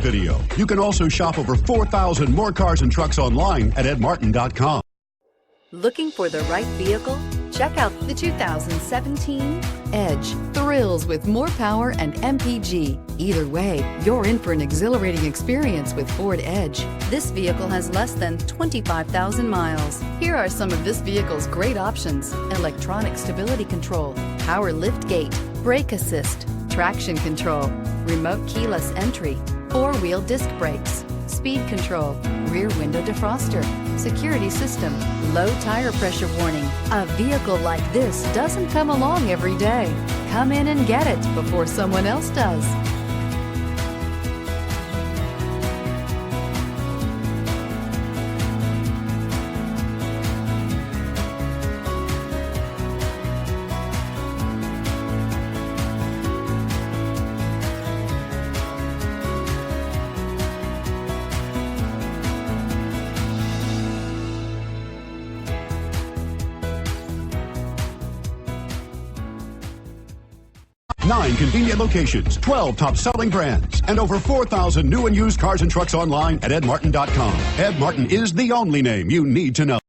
video. You can also shop over 4,000 more cars and trucks online at edmartin.com. Looking for the right vehicle? Check out the 2017 Edge. Thrills with more power and MPG. Either way, you're in for an exhilarating experience with Ford Edge. This vehicle has less than 25,000 miles. Here are some of this vehicle's great options: electronic stability control, power liftgate, brake assist, traction control, remote keyless entry, four-wheel disc brakes, speed control, rear window defroster, security system, low tire pressure warning. A vehicle like this doesn't come along every day. Come in and get it before someone else does. Nine convenient locations, 12 top-selling brands, and over 4,000 new and used cars and trucks online at edmartin.com. Ed Martin is the only name you need to know.